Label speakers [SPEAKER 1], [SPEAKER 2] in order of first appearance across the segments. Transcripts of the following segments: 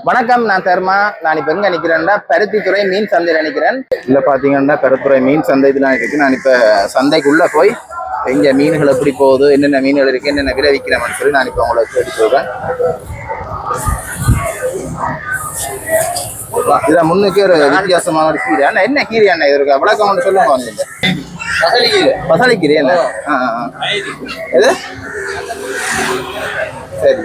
[SPEAKER 1] வணக்கம், நான் தர்மா. நான் இப்ப எங்க நிக்கிறேன்னா பருத்தித்துறை மீன் சந்தையில நிக்கிறேன். இல்ல பாத்தீங்கன்னா பருத்தித்துறை மீன் சந்தை இதெல்லாம் இருக்கு. நான் இப்ப சந்தைக்குள்ள போய் இங்க மீன்கள் எப்படி போகுது, என்னென்ன மீன்கள் இருக்கு, என்னென்ன விலை விற்கிறேன்னு சொல்லி நான் இப்ப உங்களுக்கு எடுத்து சொல்றேன். இதுல முன்னுக்கு ஒரு வித்தியாசமான ஒரு கீரை. அண்ணா என்ன கீரை அண்ணா இது இருக்கு? விளக்கம் ஒன்று சொல்லுங்க. வந்து பசலிக்கீரை என்ன? எது? சரி.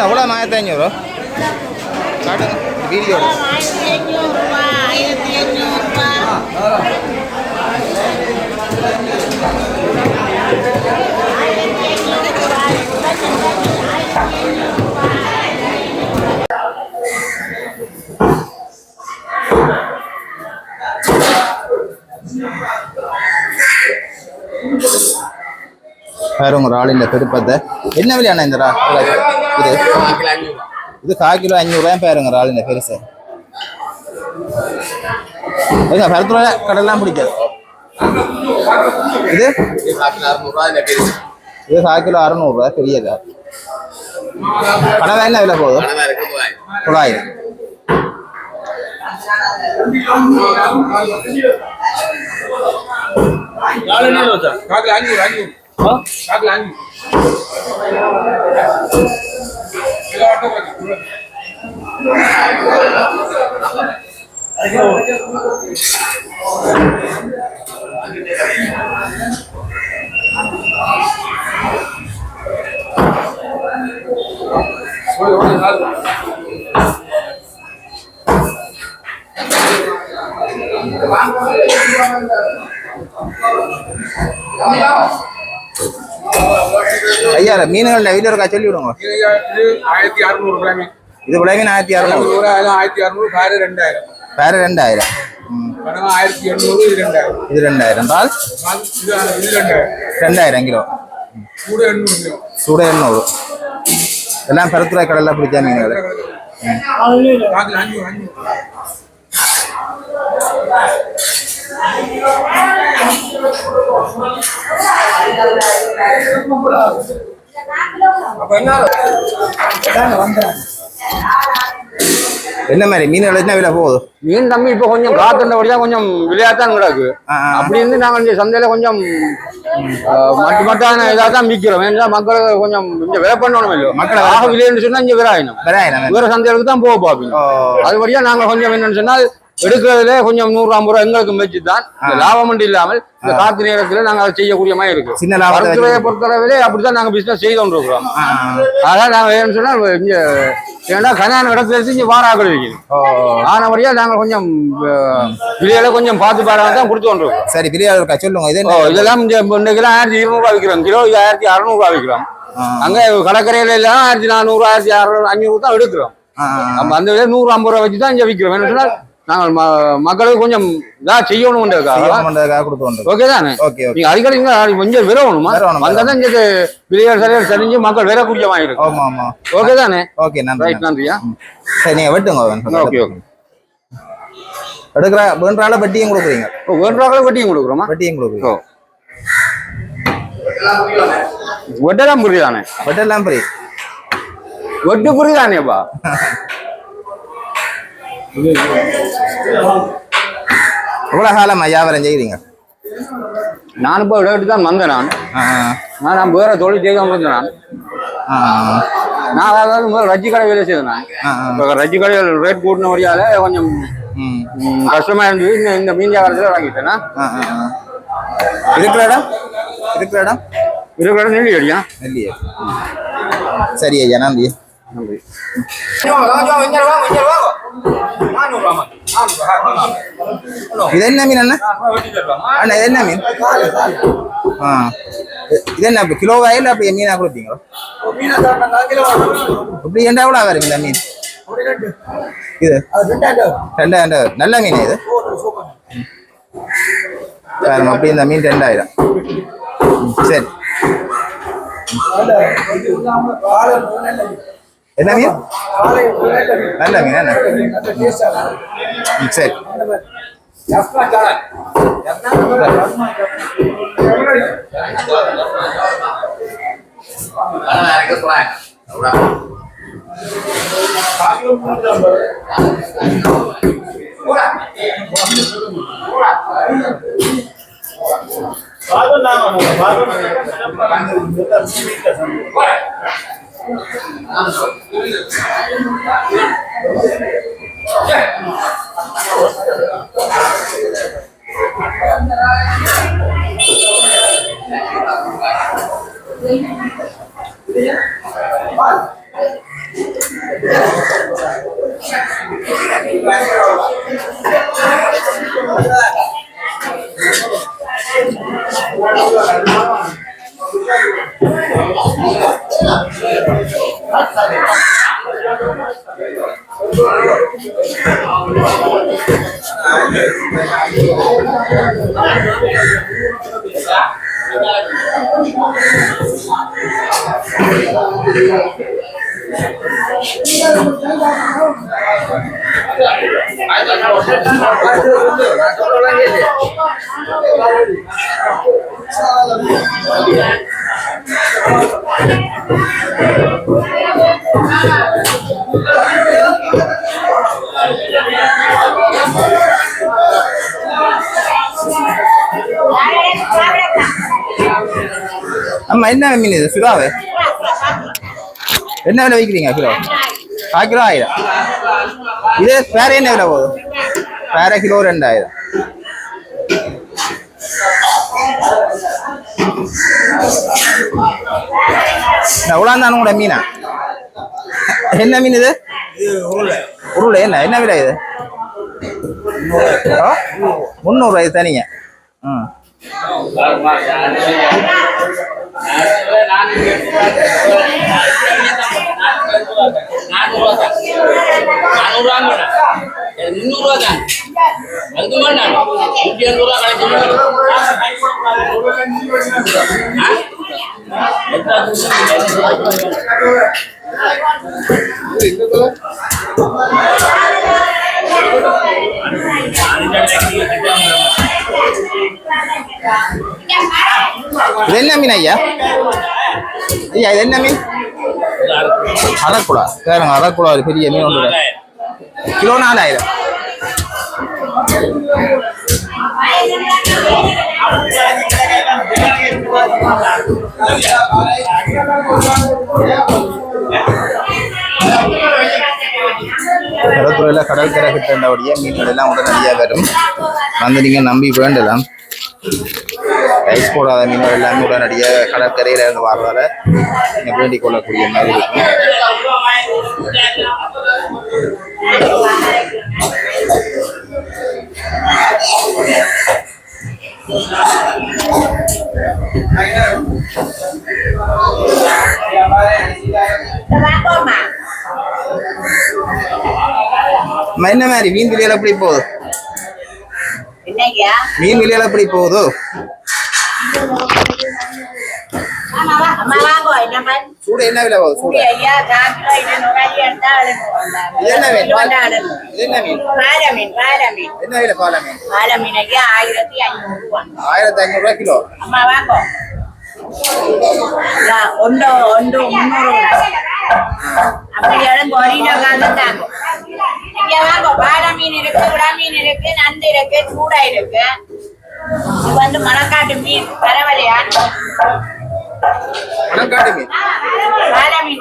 [SPEAKER 1] எவ்வளோ 1500 காட்டுங்க வீடியோ. வேற ஒரு ஆள் இந்த திருப்பத்தை என்ன விலையாண்ணா இந்த இது 1/4 கிலோ 500 பேருங்க ராள் இந்த பெருசு. பருத்துல கடலாம் பிடிக்காது. இது 1/4 கிலோ 600 பெரியதா. கடை என்ன விலை போகுது? 900. ஐயா மீன்கள் வீடியோ இருக்கா சொல்லி விடுங்க. 1600 இது விலை மீன் 1600.
[SPEAKER 2] 1600 பேரு 2000.
[SPEAKER 1] பேரு 2000.
[SPEAKER 2] 1800 இது 2000.
[SPEAKER 1] இது 2000 என்றால் 2000 கிலோ. சூட 800. எல்லாம் பருத்துறை கடல்ல பிடிச்ச மீன்கள். என்ன மாதிரி மீன்கள் என்ன விலை போகுது?
[SPEAKER 3] மீன் தம்பி இப்ப கொஞ்சம் காத்துண்டபடியா கொஞ்சம் விளையாட்டான் கிடக்கு. அப்படி இருந்து நாங்க சந்தையில கொஞ்சம் மட்டான இதாக தான் விற்கிறோம். ஏன்னா மக்களுக்கு கொஞ்சம் இங்க விலை பண்ணணும் இல்லையோ. மக்கள் ஆக விலைன்னு சொன்னா இங்க விராயினும் வேற சந்தைகளுக்கு தான் போக பார்ப்பீங்க. அதுபடியா நாங்க கொஞ்சம் என்னன்னு சொன்னால் எடுக்கிறதுல கொஞ்சம் 150 ரூபாய் எங்களுக்கு வச்சு தான் லாபம் இல்லாமல் இந்த காத்து நேரத்துல நாங்க அதை செய்யக்கூடிய மாதிரி இருக்கு. சின்ன லாபத்துறையை பொறுத்தளவிலே அப்படித்தான் நாங்க பிசினஸ் செய்து கொண்டு இருக்கிறோம். அதான் நாங்க ஏன்னு சொன்னா இங்க ஏன்னா கல்யாண இடத்துல இருந்து இங்க வாராக்கள் வைக்கணும். ஆனபடியா நாங்க கொஞ்சம் விலையில கொஞ்சம் பார்த்து பாராம தான் கொடுத்து கொண்டு இருக்கோம்.
[SPEAKER 1] சரி, விலையாளர் சொல்லுங்க.
[SPEAKER 3] இதெல்லாம் கிலோ 1200 விற்கிறோம். கிலோ 1600 விற்கிறோம். அங்க கடற்கரையில எல்லாம் 1400 1500 தான் எடுக்கிறோம். நம்ம அந்த விலை 150 ரூபாய் வச்சு தான் இங்க விற்கிறோம். என்ன சொன்னா நாங்கள் மக்களுக்கு கொஞ்சம் இதாக செய்யணும். ஓகே தானே? நீங்க அடிக்கடி கொஞ்சம் விரவணுமா வந்தாதான் இங்க விலையாள் சரியாக தெரிஞ்சு மக்கள் விர குடிக்க வாங்கிருக்கும். ஓகே தானே? ஓகே, நன்றியா.
[SPEAKER 1] சரி, நீங்க வெட்டுங்க. Okay okay. எடுக்கிற வேண்டால வட்டியும் கொடுக்குறீங்க?
[SPEAKER 3] வேண்டால வட்டியும் கொடுக்குறோமா?
[SPEAKER 1] வட்டியும் கொடுக்குறோம்.
[SPEAKER 3] வெட்டெல்லாம் புரியுதானே?
[SPEAKER 1] வெட்டெல்லாம் புரியுது.
[SPEAKER 3] வெட்டு புரியுதானேப்பா?
[SPEAKER 1] எவ்வளவு காலம் வியாபாரம் செய்கிறீங்க?
[SPEAKER 3] நான் இப்போ விளையாட்டு தான் வந்தேன். நான் வேற தொழில் செய்ய வந்தேன். நான் அதாவது முதல்ல ரஜ்ஜி கடை வேலை செய்தேன். இப்போ ரஜ்ஜி கடையில் ரேட் கூட்டின வழியால கொஞ்சம் கஷ்டமா இருந்தது. இந்த மீன் வியாபாரத்தில் வாங்கிட்டேன்னா
[SPEAKER 1] இருக்கிற இடம்
[SPEAKER 3] நெல்லி அடியா.
[SPEAKER 1] நெல்லியா? சரி ஐயா, நன்றி. நன்றி. இது என்ன மீன் அண்ணா? அண்ணா இது என்ன மீன்? இது என்ன கிலோவா இல்லை அப்படி மீனா கொடுத்தீங்களோ? இப்படி என்ன எவ்வளோ வரும் இந்த மீன்? இது 2000. நல்ல மீன் இது. அப்படி இந்த மீன் 2000. சரி. என்ன மீன் நல்ல மீன் என்ன சரி அம்மா என்ன மீன் இது சுறாவே என்ன விலை விற்கிறீங்க கிலோ 1/4 கிலோ 1000 இது வேற என்ன விலை போகுது வேற கிலோ 2000 எவ்வளோ கூட மீனா என்ன மீன் இது உருளை என்ன விலை இது 300 இது தனிங்க ம் இது என்ன மீன் ஐயா ஐயா இது என்ன மீன் அரக்குழா கேளுங்க அரக்குழா ஒரு பெரிய மீன் ஒன்று கிலோ 4000 கடற்கரையில் கடற்கரை கிட்டபடியே மீன்கள் எல்லாம் உடனடியாக வரும் வந்து நீங்கள் நம்பி வேண்டலாம் ஐஸ் போடாத மீன்கள் எல்லாமே உடனடியாக கடற்கரையில் இருந்து வர்றதால நீங்கள் வேண்டிக் கொள்ளக்கூடிய மாதிரி இருக்கும் என்ன மாதிரி மீன் விலையில எப்படி போகுது மீன் விலையில எப்படி போகுது சூடு என்ன விலை போகுது சூடு என்ன மீன் என்ன மீன் என்ன விலை பாலை மீன் 1500 கிலோ
[SPEAKER 4] பாலை மீன் இருக்கு விடா மீன் இருக்கு நண்டு இருக்கு சூடா இருக்கு இது வந்து மணக்காட்டு மீன் பரவலையா
[SPEAKER 1] மணக்காட்டு மீன்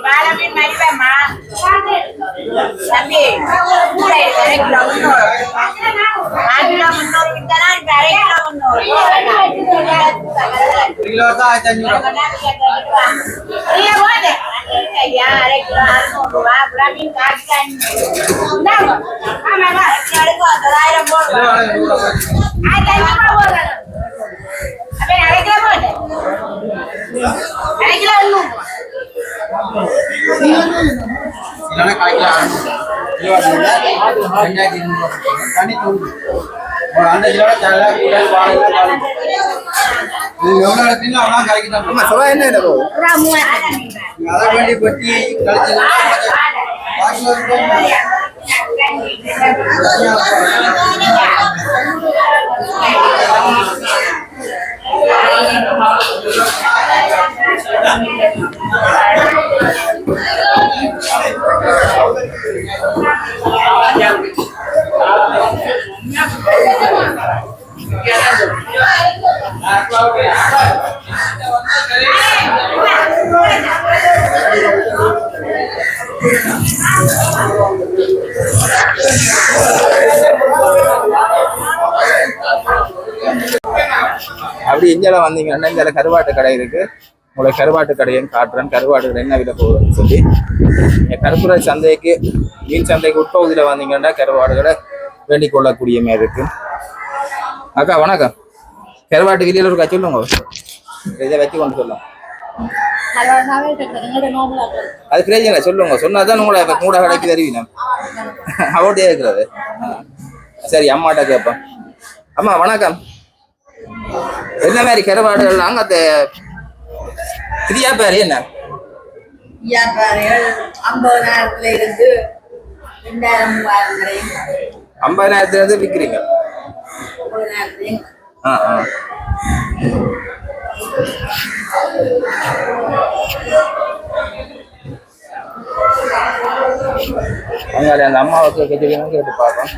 [SPEAKER 4] பாலை மீன் மதிப்பம்மா தம்பி சூடா இருக்கு 1/2 கிலோ 300 கிட்டனா இப்ப 1/2 கிலோ 300
[SPEAKER 2] கிலோ தான் 1500
[SPEAKER 4] ஐயா 1/2 கிலோ 600 ரூபாய் விடா மீன் காட்டுக்கான் ஆமா எடுக்கோ 1000 போடுறோம் 1500 போடுறோம் அப்ப 1/2 கிலோ போடு 1/2 கிலோ இன்னும்
[SPEAKER 2] இல்லனா காய்க்கு கிலோ 2200 தனி தூண்டு ஒரு அந்த கிலோ தலை கூட பாலைல காலி இது எவ்வளவு எடுத்தீங்களோ அவ்வளோ கரைக்கு தான்
[SPEAKER 1] ஆமா சுறா என்ன விலை போகுது?
[SPEAKER 2] அதை வேண்டி பட்டி கழிச்சு
[SPEAKER 1] அப்படி இந்தியால வந்தீங்கன்னா இந்தியால கருவாட்டு கடை இருக்கு. உங்களுக்கு கருவாட்டு கடையும் காட்டுறேன். கருவாட்டு கடை என்ன விலை போகுதுன்னு சொல்லி கருப்புரை சந்தைக்கு மீன் சந்தைக்கு உட்பகுதியில் வந்தீங்கன்னா கருவாடுகளை வேண்டிக் கொள்ளக்கூடிய மாதிரி இருக்கு. அக்கா வணக்கம். கருவாட்டு விலையில் இருக்கா சொல்லுங்க, இதை வச்சு கொண்டு சொல்லுங்க. அது பிரயோஜனம் சொல்லுங்க, சொன்னாதான் உங்களை கூட கடைக்கு தருவீங்க. அவட்டே இருக்கிறது. சரி அம்மாட்ட கேட்பேன். அம்மா வணக்கம். என்ன மாதிரி கருவாடுகள் அங்கே பிரியா பேர் என்ன?
[SPEAKER 4] 50,000 இருந்து 2,000
[SPEAKER 1] 50,000 இருந்து விற்கிறீங்க. அங்கே அந்த அம்மாவுக்கு கெட்டிக்கணும் கேட்டு பார்ப்போம்.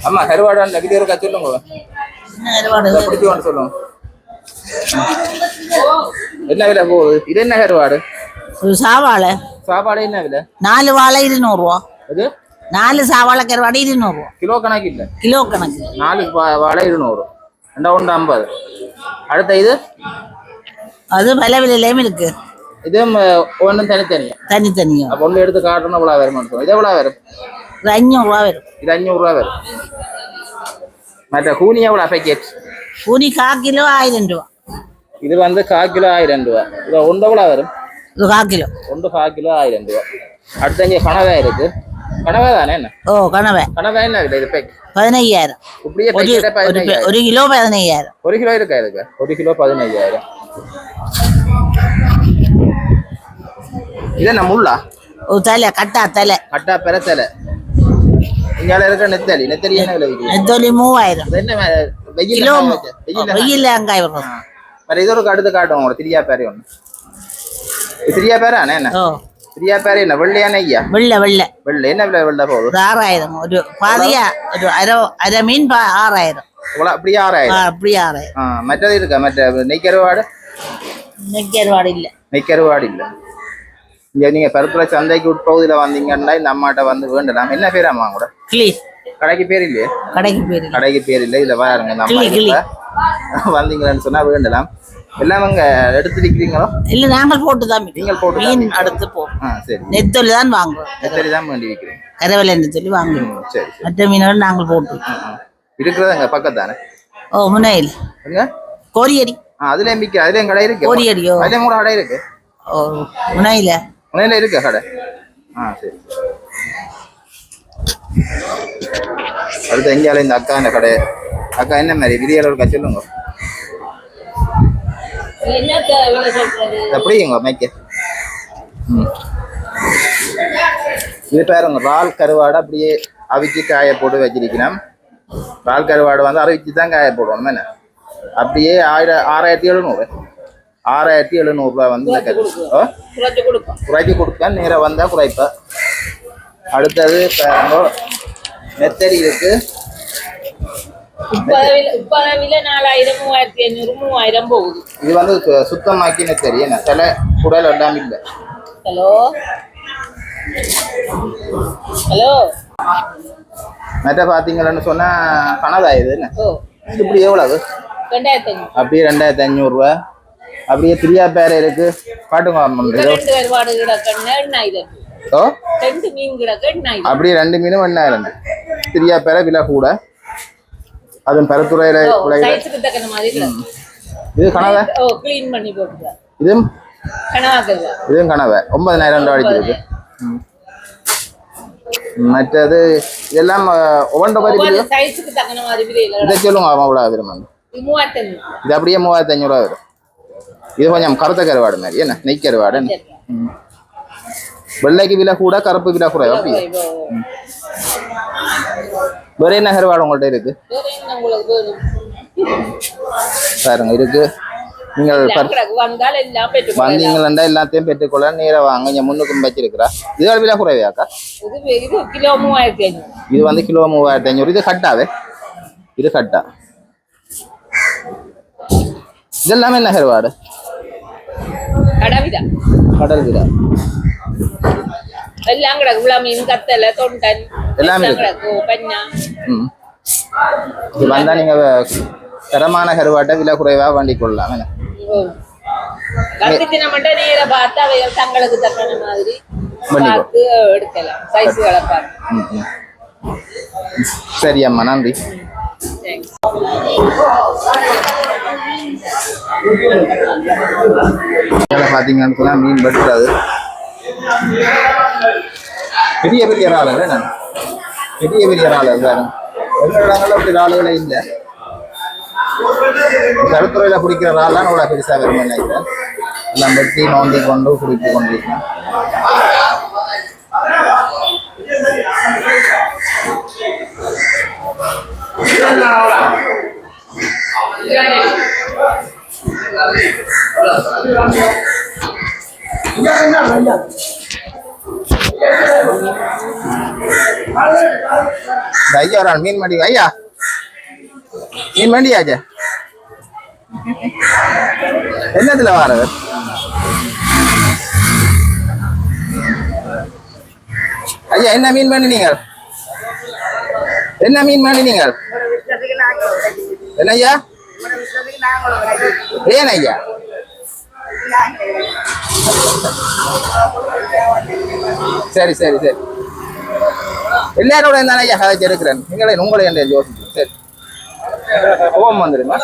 [SPEAKER 1] அம்மா கருவாடு அந்த கிட்ட இருக்கா சொல்லுங்க, பிடிச்சி கொண்டு சொல்லுங்க. என்ன விலை போகுது? இது என்ன கருவாடு?
[SPEAKER 5] சாவாழை.
[SPEAKER 1] சாப்பாடு என்ன விலை?
[SPEAKER 5] 4 வாழை 200 ரூபா.
[SPEAKER 1] அது
[SPEAKER 5] 4 சாவாழை கருவாடு 200 ரூபா.
[SPEAKER 1] கிலோ கணக்கு இல்லை,
[SPEAKER 5] கிலோ கணக்கு.
[SPEAKER 1] 4 வாழை 200, 2 50. அடுத்த இது
[SPEAKER 5] அது விலை விலையிலையும் இருக்கு.
[SPEAKER 1] இது ஒன்றும் தனித்தனியா
[SPEAKER 5] தனித்தனியா.
[SPEAKER 1] அப்போ ஒன்று எடுத்து காட்டணும். எவ்வளோ வரும்? இது எவ்வளோ வரும்?
[SPEAKER 5] இது 500 ரூபா வரும்.
[SPEAKER 1] இது 500 ரூபா வரும். மற்ற கூனி எவ்வளோ பேக்கெட்?
[SPEAKER 5] கூனி 1/4 கிலோ 1000 ரூபா.
[SPEAKER 1] இது 1/4 கிலோ 1000 ரூபா. இது ஒன்று எவ்வளோ வரும்?
[SPEAKER 5] இது 1/4 கிலோ.
[SPEAKER 1] 1/4 கிலோ 1000 ரூபா. அடுத்த இங்கே கனவை இருக்கு. கனவை தானே? என்ன
[SPEAKER 5] கனவை?
[SPEAKER 1] கனவை என்ன விலை இது? பேக்
[SPEAKER 5] 15,000.
[SPEAKER 1] இப்படியே 15,000.
[SPEAKER 5] 1 கிலோ 15,000.
[SPEAKER 1] 1 கிலோ இருக்கா இதுக்கு? 1 கிலோ 15,000. இது என்ன முள்ளா?
[SPEAKER 5] தலை கட்டா தலை.
[SPEAKER 1] கட்டா பெற தலை. இங்கே இருக்க நெத்தலி. நெத்தலி என்ன விலை விற்கும்?
[SPEAKER 5] நெத்தலி 3000.
[SPEAKER 1] என்ன
[SPEAKER 5] கிலோ வெயில் அங்காய் வரும்.
[SPEAKER 1] வேற இது ஒரு அடுத்து காட்டும் உங்களுக்கு. திரியா பேரே ஒன்று. திரியா பேரானே? என்ன திரியா பேரே? என்ன வெள்ளையான ஐயா?
[SPEAKER 5] வெள்ளை வெள்ளை
[SPEAKER 1] வெள்ளை. என்ன விலை வெள்ளை போகுது?
[SPEAKER 5] 6,000. ஒரு பாதியா ஒரு அரை மீன் 6,000.
[SPEAKER 1] அப்படியே 6,000.
[SPEAKER 5] அப்படியே 6,000.
[SPEAKER 1] மற்றது இருக்கா? மற்ற நெய்க்கருவாடு?
[SPEAKER 5] நெய்க்கருவாடு இல்லை.
[SPEAKER 1] நெய்க்கருவாடு இல்லை. இங்கே நீங்கள் பருப்புல சந்தைக்கு உட்பகுதியில் வந்தீங்கன்னா இந்த அம்மாட்ட வந்து வேண்டலாம். என்ன பேர் அம்மா கூட?
[SPEAKER 5] கிளி.
[SPEAKER 1] கடைக்கு பேர் இல்லையே?
[SPEAKER 5] கடைக்கு பேர்
[SPEAKER 1] கடைக்கு பேர் இல்லை. இதில் பாருங்க இந்த அம்மா வந்தீங்கன்னு சொன்னா வேண்டலாம். எல்லாம் அங்க எடுத்துருக்கிறீங்களோ? இல்லை நாங்கள் போட்டு தான். நீங்கள் போட்டு மீன் அடுத்து போகும். சரி. நெத்தொலி தான் வாங்குவோம். நெத்தொலி தான் வேண்டி வைக்கிறேன். கரவலை நெத்தொலி வாங்குவோம். சரி. மற்ற மீன்கள் நாங்கள் போட்டு இருக்கிறதாங்க பக்கத்தானே? முனையில் எங்க? கோரியடி. அதுலேயும் விற்க. அதுலேயும் கடை இருக்கு. கோரியடியோ? அதுலேயும் கூட கடை இருக்கு. முனையில. முனையில இருக்கா கடை? சரி. அடுத்து எங்கேயால இந்த அக்கா இந்த கடை. அக்கா என்ன மாதிரி விதியால இருக்கா சொல்லுங்க. அப்படிங்க மேய்க்க. இது பேருங்க இறால் கருவாடு. அப்படியே அவிச்சு காய போட்டு வச்சிருக்கிறோம். இறால் கருவாடு வந்து அவிச்சு தான் காய போடுவோம். என்ன அப்படியே 6,700. 6,700 ரூபாய் வந்து குறைச்சி கொடுக்க. நேராக வந்தால் குறைப்பா. அடுத்தது நெத்தரி இருக்கு. இது வந்து சுத்தமாக்கி நெத்தரி. என்ன சில குடல் எல்லாம் இல்லை. Hello hello. மற்ற பார்த்தீங்கன்னு சொன்னா கனதா. இது என்ன இப்படி எவ்வளவு? அப்படியே 2,500 ரூபா. அப்படியே திரியா பேரை இருக்கு. காட்டுங்க. அப்படியே 2 மீனும் 8,000. திரியா பேரை விலை கூட. அதன் பரத்துறையில இது கனவை. இதுவும் கனவை 9,000 ரூபா அடிச்சிருக்கு. மற்றது இதெல்லாம் ஒவ்வொன்ற மாதிரி
[SPEAKER 4] சைஸுக்கு தக்கன மாதிரி விலையில
[SPEAKER 1] இதை சொல்லுங்க அவ்வளோ வரும்
[SPEAKER 4] இது 3500.
[SPEAKER 1] இது அப்படியே 3500 வரும். இது கொஞ்சம் கருத்த கருவாடு மாதிரி என்ன நெய் கருவாடு. வெள்ளைக்கு விலை கூட கருப்பு விலை கூட அப்படியே. வேற என்ன கருவாடு உங்கள்கிட்ட இருக்கு பாருங்க இருக்கு. நீங்கள் வந்தீங்களா எல்லாத்தையும் பெற்றுக்கொள்ள நேர வாங்க. இங்க முன்னுக்கும் வச்சிருக்கிறா. இது விலை குறைவையாக்கா?
[SPEAKER 4] இது கிலோ 3500.
[SPEAKER 1] இது வந்து கிலோ 3500. இது கட்டாவே இது கட்டா. இதெல்லாமே என்ன கருவாடு? கடல் விடா
[SPEAKER 4] எல்லாம் கிடக்கு. மீன் கத்தல தொண்டன்
[SPEAKER 1] எல்லாமே
[SPEAKER 4] கிடக்கு பண்ணா.
[SPEAKER 1] இது வந்தா நீங்க தரமான கருவாட்டை விலை குறைவா வாங்கிக் கொள்ளலாம். என்ன
[SPEAKER 4] கத்தின மட்டும் நேர பார்த்து அவைகள் தங்களுக்கு தக்கன மாதிரி பார்த்து எடுக்கலாம். சைஸுகளை பார்த்து.
[SPEAKER 1] சரி அம்மா நன்றி. பாத்தீங்கன்னு சொன்னா மீன் வெட்டுறது பெரிய பெரிய இறால். பெரிய பெரிய இறால் அப்படி இறாலுகளே இல்லை. கருத்துறையில குடிக்கிற இறால்லாம் அவ்வளோ பெருசா வரும் நினைக்கிறேன். எல்லாம் வெட்டி நோண்டி கொண்டு குடித்து கொண்டிருக்கேன். ஐயா ஒரு மீன் மண்டி. ஐயா மீன் மண்டியாச்சே என்னத்துல வாரது? ஐயா என்ன மீன் பண்ணி நீங்கள்? என்ன மீன் பண்ணி நீங்கள்? என்ன ஐயா? ஏன் ஐயா? சரி சரி சரி எல்லாரோட இருந்தானே ஐயா கதைச்சு எடுக்கிறேன். நீங்களே உங்களை என்ன யோசிச்சு. சரி கோபம் வந்துடுமா?